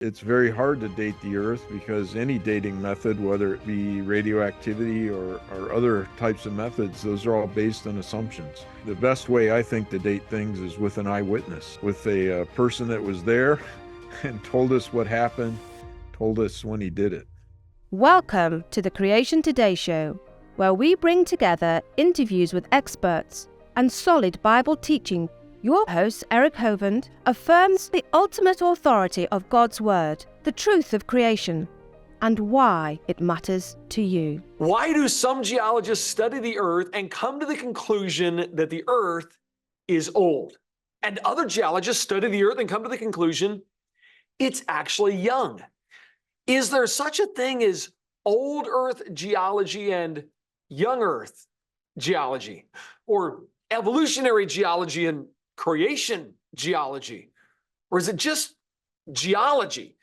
It's very hard to date the Earth because any dating method, whether it be radioactivity or other types of methods, those are all based on assumptions. The best way I think to date things is with an eyewitness, with a person that was there and told us what happened, told us when he did it. Welcome to the Creation Today show, where we bring together interviews with experts and solid Bible teaching. Your host, Eric Hovind, affirms the ultimate authority of God's Word, the truth of creation, and why it matters to you. Why do some geologists study the Earth and come to the conclusion that the Earth is old? And other geologists study the Earth and come to the conclusion it's actually young. Is there such a thing as old Earth geology and young Earth geology? Or evolutionary geology and creation geology? Or is it just geology?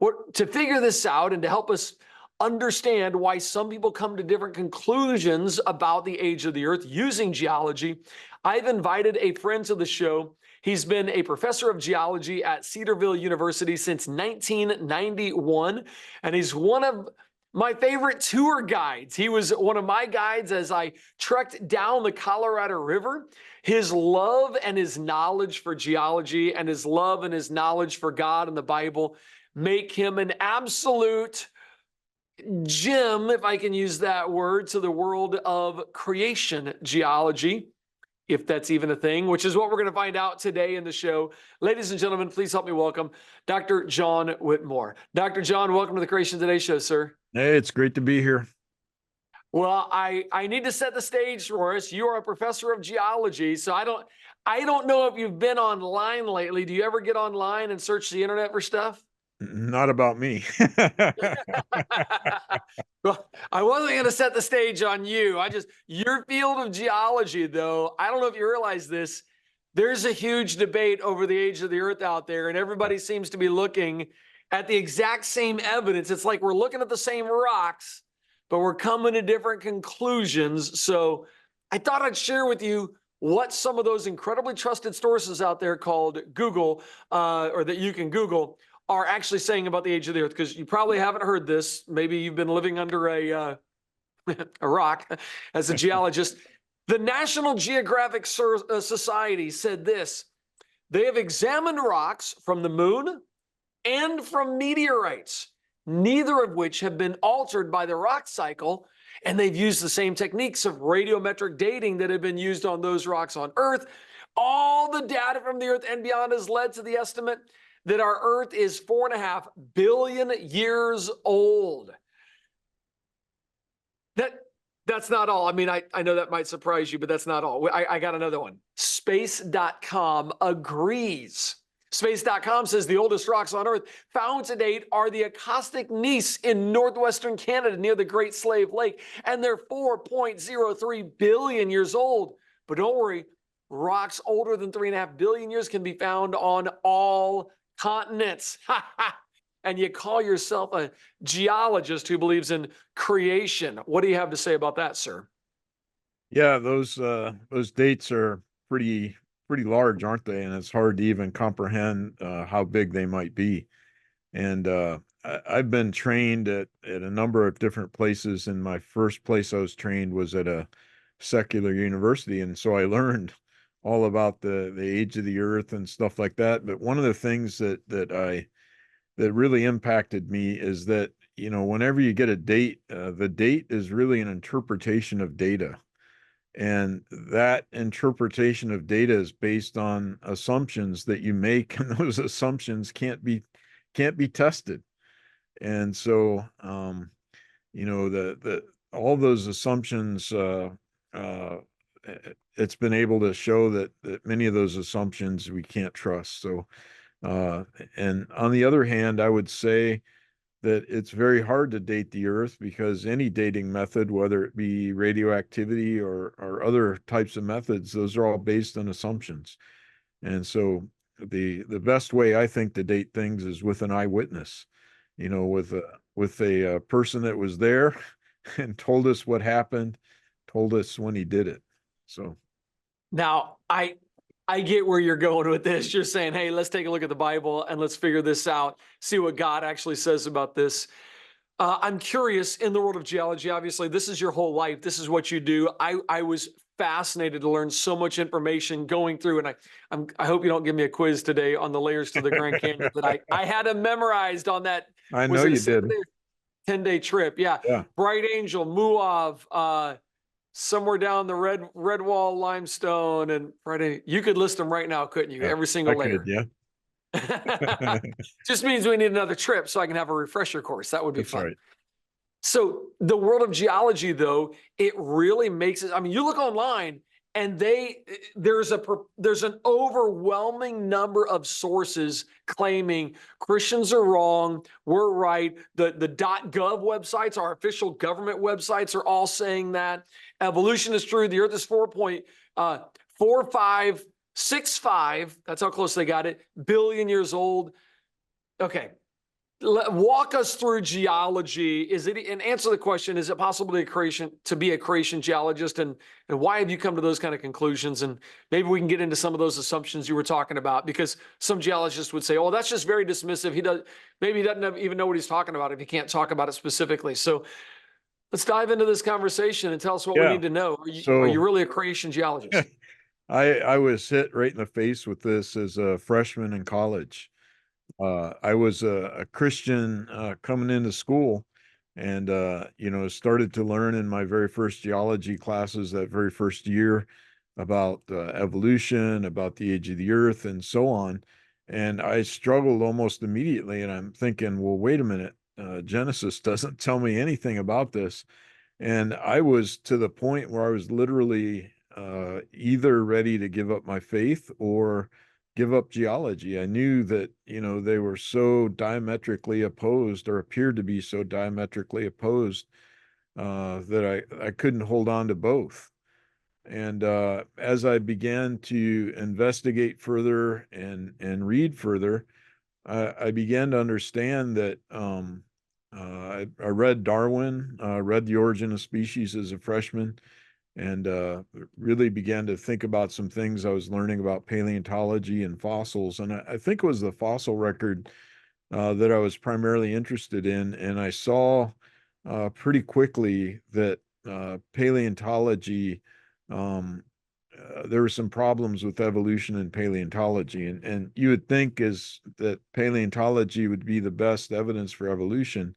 Well, to figure this out and to help us understand why some people come to different conclusions about the age of the Earth using geology, I've invited a friend to the show. He's been a professor of geology at Cedarville University since 1991, and he's one of my favorite tour guides. He was one of my guides as I trekked down the Colorado River. His love and his knowledge for geology and his love and his knowledge for God and the Bible make him an absolute gem, if I can use that word, to the world of creation geology, if that's even a thing, which is what we're going to find out today in the show. Ladies and gentlemen, please help me welcome Dr. John Whitmore. Dr. John, welcome to the Creation Today show, sir. Hey, it's great to be here. Well, I need to set the stage for us. You are a professor of geology, so I don't know if you've been online lately. Do you ever get online and search the internet for stuff? Not about me. Well, I wasn't going to set the stage on you. Your field of geology, though, I don't know if you realize this, there's a huge debate over the age of the Earth out there, and everybody seems to be looking at the exact same evidence. It's like we're looking at the same rocks, but we're coming to different conclusions. So I thought I'd share with you what some of those incredibly trusted sources out there called Google, or that you can Google, are actually saying about the age of the Earth, because you probably haven't heard this. Maybe you've been living under a rock as a geologist. The National Geographic Society said this: they have examined rocks from the moon and from meteorites, neither of which have been altered by the rock cycle, and they've used the same techniques of radiometric dating that have been used on those rocks on Earth. All the data from the Earth and beyond has led to the estimate that our Earth is 4.5 billion years old. That's not all. I mean, I know that might surprise you, but that's not all. I got another one. Space.com agrees. Space.com says the oldest rocks on Earth found to date are the acoustic gneiss in northwestern Canada near the Great Slave Lake, and they're 4.03 billion years old. But don't worry, rocks older than 3.5 billion years can be found on all continents. And you call yourself a geologist who believes in creation. What do you have to say about that, sir? Yeah, those dates are pretty large, aren't they? And it's hard to even comprehend how big they might be. And I've been trained at a number of different places. And my first place I was trained was at a secular university, and so I learned all about the age of the Earth and stuff like that. But one of the things that really impacted me is that, you know, whenever you get a date, the date is really an interpretation of data. And that interpretation of data is based on assumptions that you make, and those assumptions can't be tested. And so, you know, all those assumptions, it's been able to show that many of those assumptions we can't trust. So, and on the other hand, I would say that it's very hard to date the Earth because any dating method, whether it be radioactivity or other types of methods, those are all based on assumptions. And so the best way I think to date things is with an eyewitness, you know, with a person that was there and told us what happened, told us when he did it. So now I get where you're going with this. You're saying, hey, let's take a look at the Bible and let's figure this out, see what God actually says about this. I'm curious, in the world of geology, obviously, this is your whole life. This is what you do. I was fascinated to learn so much information going through, and I hope you don't give me a quiz today on the layers to the Grand Canyon that I had them memorized on that. I know Was it a you did. 7-day or 10-day trip? Yeah. Yeah. Bright Angel, Muav, somewhere down the red wall limestone, and Bright. You could list them right now, couldn't you? Yeah. Every I single could, layer. yeah. Just means we need another trip so I can have a refresher course. That would be That's fun. right. So the world of geology, though, it really makes it. I mean, you look online, and there's an overwhelming number of sources claiming Christians are wrong, we're right. The .gov websites, our official government websites, are all saying that evolution is true. The Earth is 4.4565. That's how close they got it. Billion years old. Okay. Walk us through geology. And answer the question, is it possible to be a creation geologist? And why have you come to those kind of conclusions? And maybe we can get into some of those assumptions you were talking about, because some geologists would say, oh, that's just very dismissive. Maybe he doesn't even know what he's talking about if he can't talk about it specifically. So let's dive into this conversation and tell us what we Yeah. need to know. Are So you really a creation geologist? I was hit right in the face with this as a freshman in college. I was a Christian coming into school, and started to learn in my very first geology classes that very first year about evolution, about the age of the earth, and so on. And I struggled almost immediately, and I'm thinking, well, wait a minute, Genesis doesn't tell me anything about this. And I was to the point where I was literally either ready to give up my faith or give up geology. I knew that, they were so diametrically opposed, or appeared to be so diametrically opposed, that I couldn't hold on to both. And as I began to investigate further and read further, I began to understand that I read Darwin, read The Origin of Species as a freshman, and really began to think about some things I was learning about paleontology and fossils. And I think it was the fossil record that I was primarily interested in. And I saw pretty quickly that paleontology, there were some problems with evolution in paleontology. And you would think is that paleontology would be the best evidence for evolution.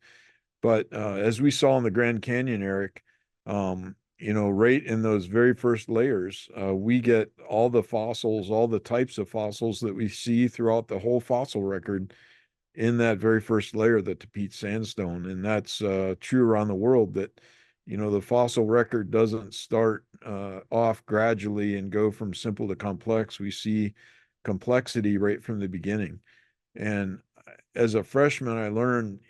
But as we saw in the Grand Canyon, Eric, right in those very first layers, we get all the fossils, all the types of fossils that we see throughout the whole fossil record in that very first layer, the Tapete sandstone. And that's true around the world, that, the fossil record doesn't start off gradually and go from simple to complex. We see complexity right from the beginning. And as a freshman, I learned,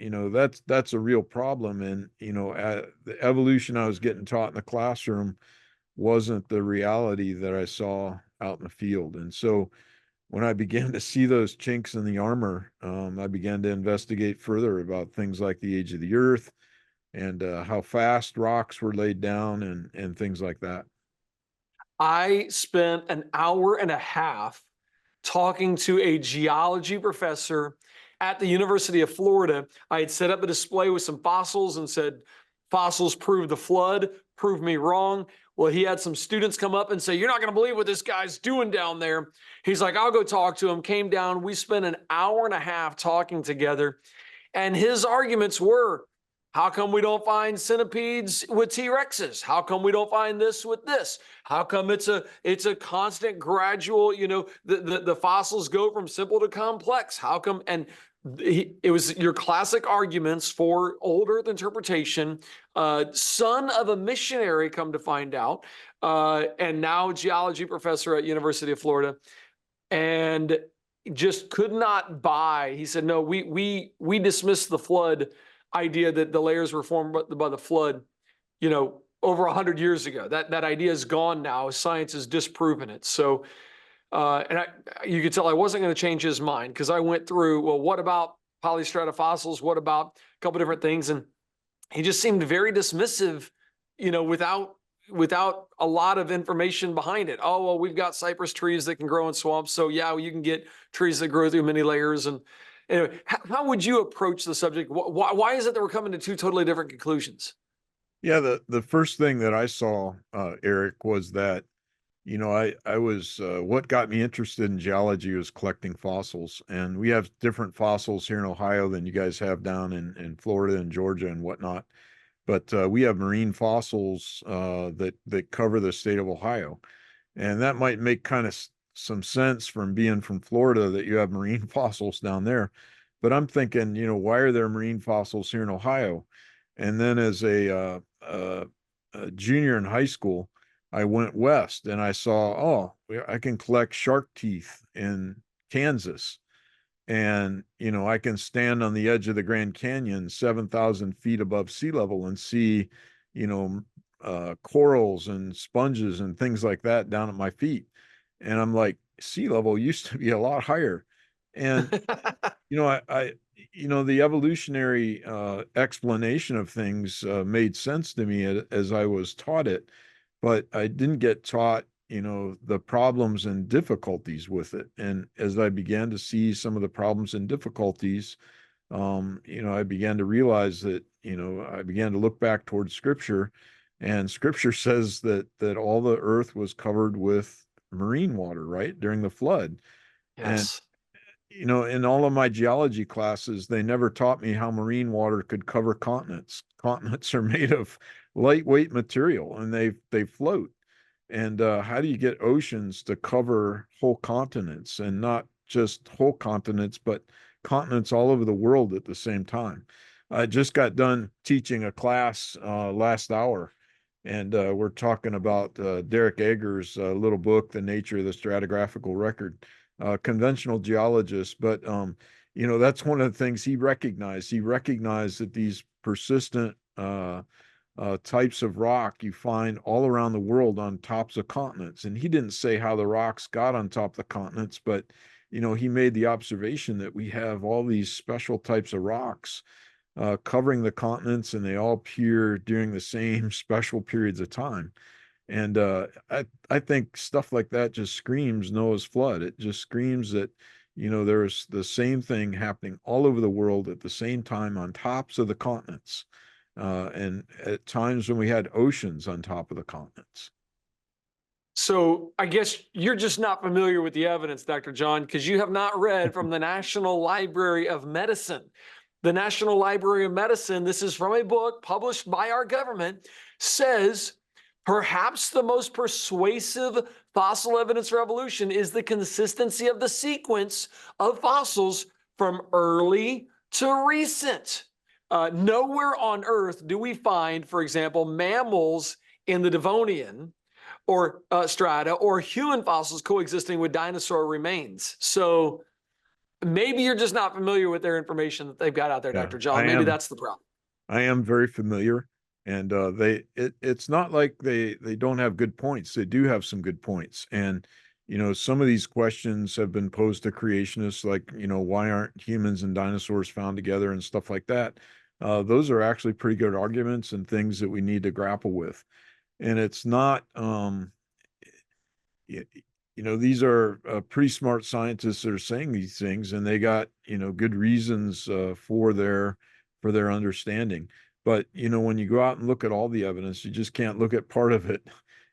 that's a real problem. And, the evolution I was getting taught in the classroom wasn't the reality that I saw out in the field. And so when I began to see those chinks in the armor, I began to investigate further about things like the age of the earth and how fast rocks were laid down and things like that. I spent an hour and a half talking to a geology professor at the University of Florida. I had set up a display with some fossils and said, fossils prove the flood, prove me wrong. Well, he had some students come up and say, you're not going to believe what this guy's doing down there. He's like, I'll go talk to him. Came down. We spent an hour and a half talking together. And his arguments were, how come we don't find centipedes with T-Rexes? How come we don't find this with this? How come it's a constant gradual, the fossils go from simple to complex? How come? And it was your classic arguments for old Earth interpretation, son of a missionary, come to find out, and now geology professor at University of Florida, and just could not buy. He said, no, we dismissed the flood idea that the layers were formed by the flood, over 100 years ago. That idea is gone now. Science has disproven it. So, you could tell I wasn't going to change his mind, because I went through, well, what about polystrata fossils? What about a couple different things? And he just seemed very dismissive, without without a lot of information behind it. Oh, well, we've got cypress trees that can grow in swamps. So yeah, you can get trees that grow through many layers. And anyway, how would you approach the subject? Why is it that we're coming to two totally different conclusions? Yeah, the first thing that I saw, Eric, was that, I was, what got me interested in geology was collecting fossils. And we have different fossils here in Ohio than you guys have down in Florida and Georgia and whatnot. But we have marine fossils that cover the state of Ohio. And that might make kind of some sense from being from Florida that you have marine fossils down there. But I'm thinking, why are there marine fossils here in Ohio? And then as a junior in high school, I went west and I saw, I can collect shark teeth in Kansas. And, I can stand on the edge of the Grand Canyon, 7,000 feet above sea level, and see, you know, corals and sponges and things like that down at my feet. And I'm like, sea level used to be a lot higher. And, the evolutionary explanation of things made sense to me as I was taught it, but I didn't get taught the problems and difficulties with it. And as I began to see some of the problems and difficulties, I began to realize that, I began to look back towards scripture, and scripture says that all the earth was covered with marine water, right, during the flood. And, Yes. in all of my geology classes, they never taught me how marine water could cover continents. Continents are made of lightweight material and they float. And how do you get oceans to cover whole continents, and not just whole continents, but continents all over the world at the same time? I just got done teaching a class last hour, and we're talking about Derek Eger's little book, The Nature of the Stratigraphical Record, conventional geologist. But, that's one of the things he recognized. He recognized that these persistent types of rock you find all around the world on tops of continents. And he didn't say how the rocks got on top of the continents, but he made the observation that we have all these special types of rocks covering the continents, and they all appear during the same special periods of time. And I think stuff like that just screams Noah's flood. It just screams that there's the same thing happening all over the world at the same time on tops of the continents, and at times when we had oceans on top of the continents. So I guess you're just not familiar with the evidence, Dr. John, because you have not read from the National Library of Medicine. The National Library of Medicine, this is from a book published by our government, says perhaps the most persuasive fossil evidence for evolution is the consistency of the sequence of fossils from early to recent. Nowhere on Earth do we find, for example, mammals in the Devonian or strata, or human fossils coexisting with dinosaur remains. So maybe you're just not familiar with their information that they've got out there, Yeah, Dr. John. Maybe that's the problem. I am very familiar, and it's not like they don't have good points. They do have some good points, and some of these questions have been posed to creationists, like why aren't humans and dinosaurs found together and stuff like that. Those are actually pretty good arguments and things that we need to grapple with. And it's not, these are pretty smart scientists that are saying these things, and they got good reasons for their understanding. But when you go out and look at all the evidence, you just can't look at part of it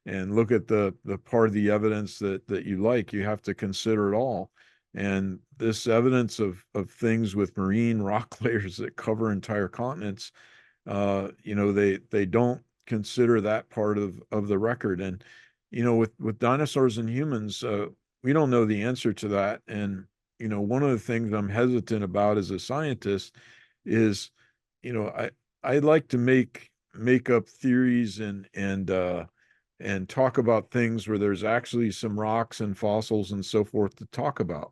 and look at the part of the evidence that you like. You have to consider it all. And this evidence of things with marine rock layers that cover entire continents, they don't consider that part of the record. And with dinosaurs and humans, we don't know the answer to that. And one of the things I'm hesitant about as a scientist is, I like to make up theories and talk about things where there's actually some rocks and fossils and so forth to talk about.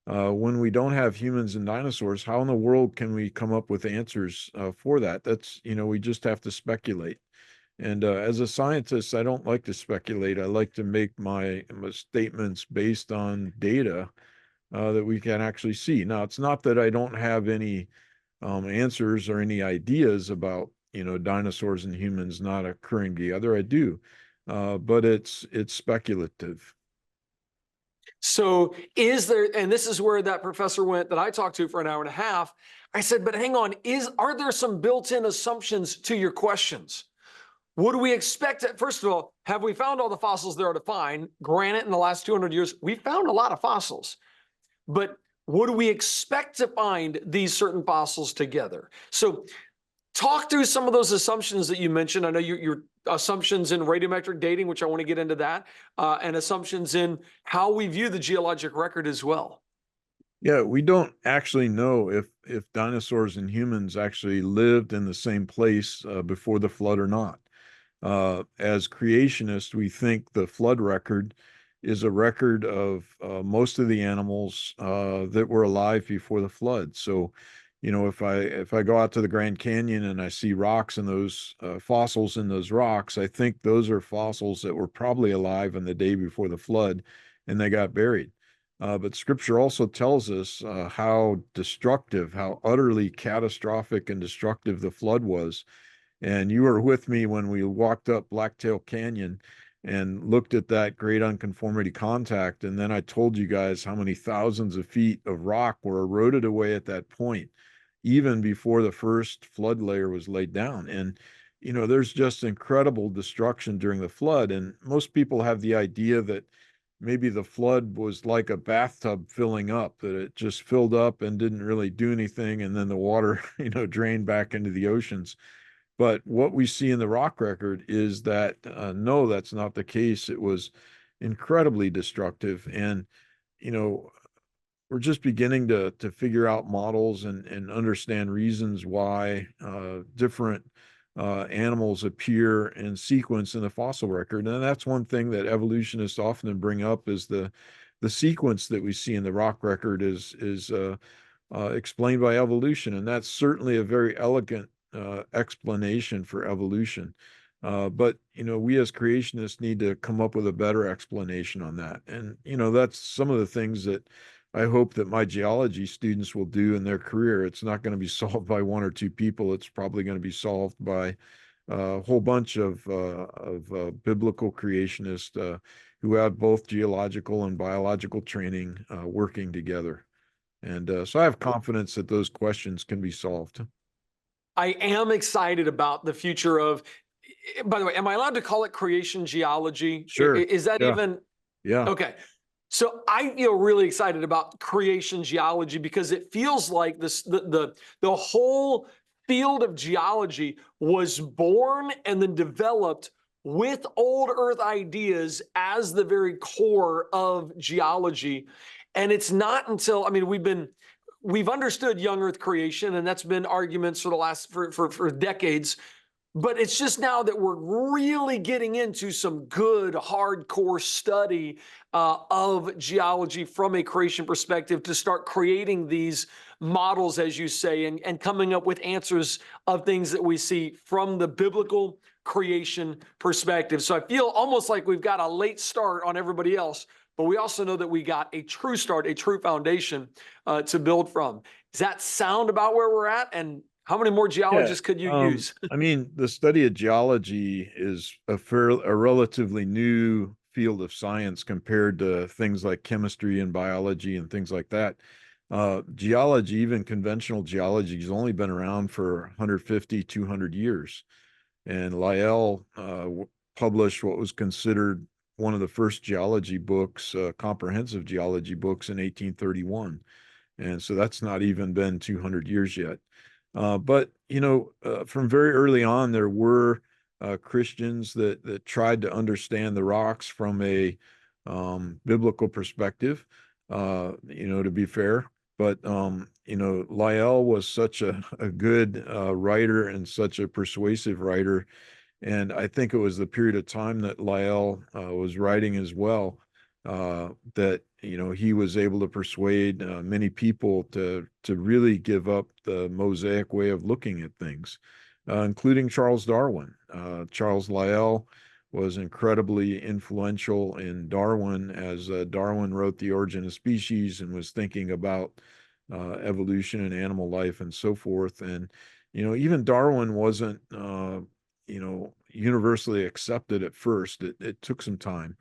When we don't have humans and dinosaurs, how in the world can we come up with answers for that? That's, we just have to speculate. And as a scientist, I don't like to speculate. I like to make my statements based on data that we can actually see. Now, it's not that I don't have any answers or any ideas about dinosaurs and humans not occurring together. I do, but it's speculative. So is there, and this is where that professor went that I talked to for an hour and a half. I said, but hang on, are there some built-in assumptions to your questions? Would we expect it? First of all, have we found all the fossils there are to find? Granted, in the last 200 years, we found a lot of fossils, but would we expect to find these certain fossils together? So talk through some of those assumptions that you mentioned. I know your assumptions in radiometric dating, which I want to get into that, and assumptions in how we view the geologic record as well. Yeah, we don't actually know if dinosaurs and humans actually lived in the same place before the flood or not. As creationists, we think the flood record is a record of most of the animals that were alive before the flood. So, if I go out to the Grand Canyon and I see rocks and those fossils in those rocks, I think those are fossils that were probably alive in the day before the flood, and they got buried. But Scripture also tells us how destructive, how utterly catastrophic and destructive the flood was. And you were with me when we walked up Blacktail Canyon and looked at that great unconformity contact. And then I told you guys how many thousands of feet of rock were eroded away at that point, even before the first flood layer was laid down. And, there's just incredible destruction during the flood. And most people have the idea that maybe the flood was like a bathtub filling up, that it just filled up and didn't really do anything. And then the water, drained back into the oceans. But what we see in the rock record is that no, that's not the case. It was incredibly destructive, and you know we're just beginning to figure out models and understand reasons why different animals appear in sequence in the fossil record. And that's one thing that evolutionists often bring up is the sequence that we see in the rock record is explained by evolution, and that's certainly a very elegant explanation for evolution. But we as creationists need to come up with a better explanation on that. And that's some of the things that I hope that my geology students will do in their career. It's not going to be solved by one or two people. It's probably going to be solved by a whole bunch of biblical creationists who have both geological and biological training working together. And so I have confidence that those questions can be solved. I am excited about the future of, by the way, am I allowed to call it creation geology? Sure. Is that Yeah. even? Yeah. Okay. So I feel really excited about creation geology because it feels like the whole field of geology was born and then developed with old Earth ideas as the very core of geology. And it's not until, I mean, we've understood young Earth creation, and that's been arguments for the last for decades. But it's just now that we're really getting into some good hardcore study of geology from a creation perspective to start creating these models, as you say, and coming up with answers of things that we see from the biblical creation perspective. So I feel almost like we've got a late start on everybody else, but we also know that we got a true start, a true foundation to build from. Does that sound about where we're at? And how many more geologists could you use? I mean, the study of geology is a relatively new field of science compared to things like chemistry and biology and things like that. Geology, even conventional geology, has only been around for 150, 200 years. And Lyell published what was considered one of the first geology books, comprehensive geology books, in 1831. And so that's not even been 200 years yet. But from very early on, there were Christians that tried to understand the rocks from a biblical perspective. To be fair, but Lyell was such a good writer and such a persuasive writer, and I think it was the period of time that Lyell was writing as well that he was able to persuade many people to really give up the Mosaic way of looking at things, including Charles Darwin. Charles Lyell was incredibly influential in Darwin as Darwin wrote The Origin of Species and was thinking about evolution and animal life and so forth. And Even Darwin wasn't, universally accepted at first. It took some time.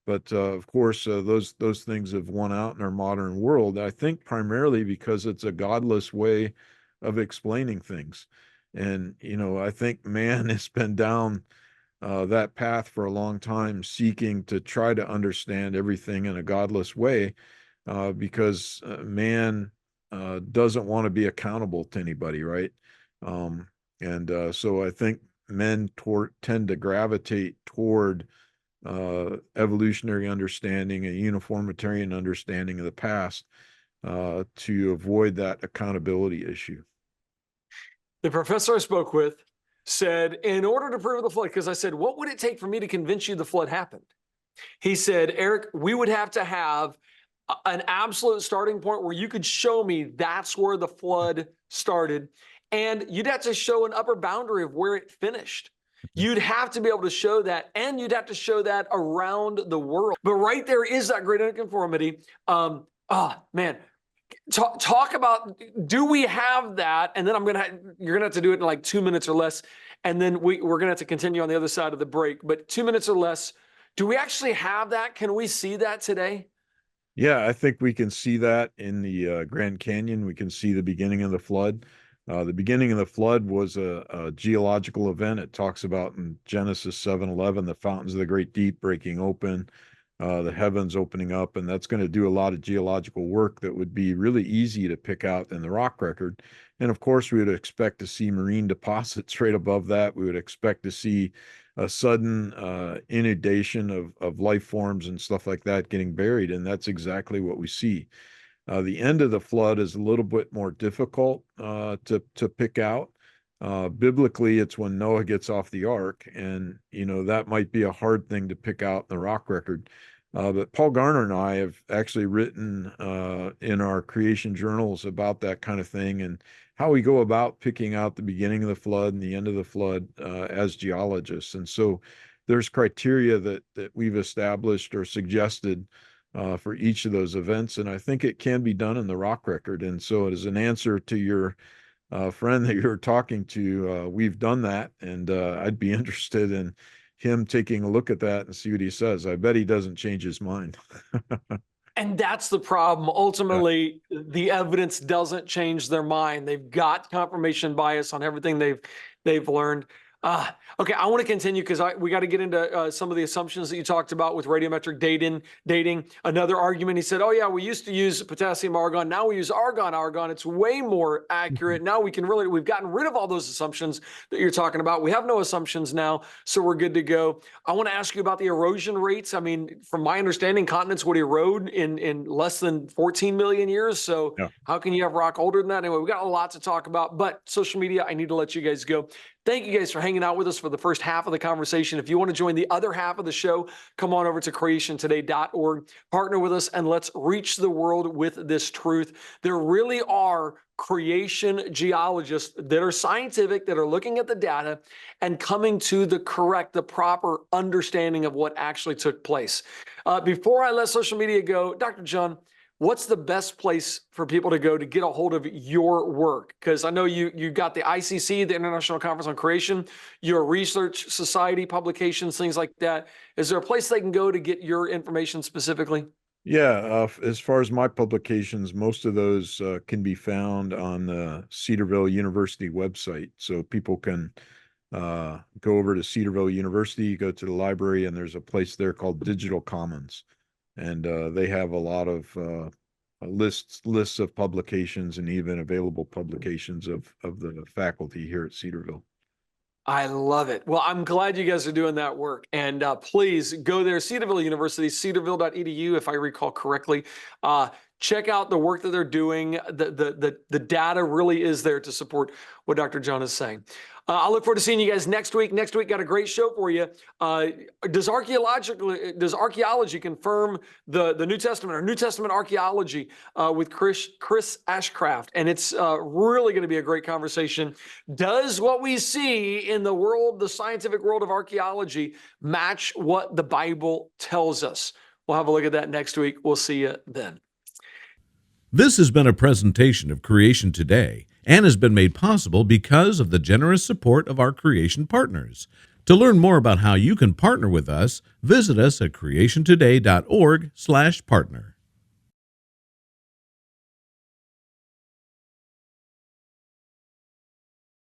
But of course, those things have won out in our modern world. I think primarily because it's a godless way of explaining things, and I think man has been down that path for a long time, seeking to try to understand everything in a godless way, because man doesn't want to be accountable to anybody, right? And so I think men tend to gravitate toward evolutionary understanding, a uniformitarian understanding of the past, to avoid that accountability issue. The professor I spoke with said, in order to prove the flood, because I said, what would it take for me to convince you the flood happened? He said, Eric, we would have to have an absolute starting point where you could show me that's where the flood started. And you'd have to show an upper boundary of where it finished. You'd have to be able to show that, and you'd have to show that around the world. But right there is that great unconformity. Man, talk about, do we have that? And then you're gonna have to do it in like 2 minutes or less, and then we're gonna have to continue on the other side of the break. But 2 minutes or less, do we actually have that? Can we see that today? Yeah, I think we can see that in the Grand Canyon. We can see the beginning of the flood. The beginning of the flood was a geological event. It talks about in Genesis 7:11, the fountains of the great deep breaking open, the heavens opening up, and that's going to do a lot of geological work that would be really easy to pick out in the rock record. And of course, we would expect to see marine deposits right above that. We would expect to see a sudden inundation of life forms and stuff like that getting buried, and that's exactly what we see. The end of the flood is a little bit more difficult to pick out. Biblically, it's when Noah gets off the ark, and that might be a hard thing to pick out in the rock record. But Paul Garner and I have actually written in our creation journals about that kind of thing and how we go about picking out the beginning of the flood and the end of the flood as geologists. And so there's criteria that we've established or suggested for each of those events, and I think it can be done in the rock record. And so, as an answer to your friend that you're talking to, we've done that, and I'd be interested in him taking a look at that and see what he says. I bet he doesn't change his mind. And that's the problem. Ultimately, the evidence doesn't change their mind. They've got confirmation bias on everything they've learned. Okay, I want to continue because we got to get into some of the assumptions that you talked about with radiometric dating. Another argument, he said, oh yeah, we used to use potassium argon. Now we use argon. It's way more accurate. Now we've gotten rid of all those assumptions that you're talking about. We have no assumptions now, so we're good to go. I want to ask you about the erosion rates. I mean, from my understanding, continents would erode in less than 14 million years. So Yeah. How can you have rock older than that? Anyway, we got a lot to talk about, but social media, I need to let you guys go. Thank you guys for hanging out with us for the first half of the conversation. If you want to join the other half of the show, come on over to creationtoday.org, partner with us, and let's reach the world with this truth. There really are creation geologists that are scientific, that are looking at the data and coming to the proper understanding of what actually took place. Before I let social media go, Dr. John, what's the best place for people to go to get a hold of your work? Because I know you got the ICC, the International Conference on Creation, your research society publications, things like that. Is there a place they can go to get your information specifically? Yeah, as far as my publications, most of those can be found on the Cedarville University website. So people can go over to Cedarville University, go to the library, and there's a place there called Digital Commons. And they have a lot of lists of publications and even available publications of the faculty here at Cedarville. I love it. Well, I'm glad you guys are doing that work. And please go there, Cedarville University, cedarville.edu, if I recall correctly. Check out the work that they're doing. The data really is there to support what Dr. John is saying. I look forward to seeing you guys next week. Next week, got a great show for you. Does archaeology confirm the New Testament or New Testament archaeology with Chris Ashcraft? And it's really going to be a great conversation. Does what we see in the scientific world of archaeology, match what the Bible tells us? We'll have a look at that next week. We'll see you then. This has been a presentation of Creation Today, and has been made possible because of the generous support of our creation partners. To learn more about how you can partner with us, visit us at creationtoday.org/partner.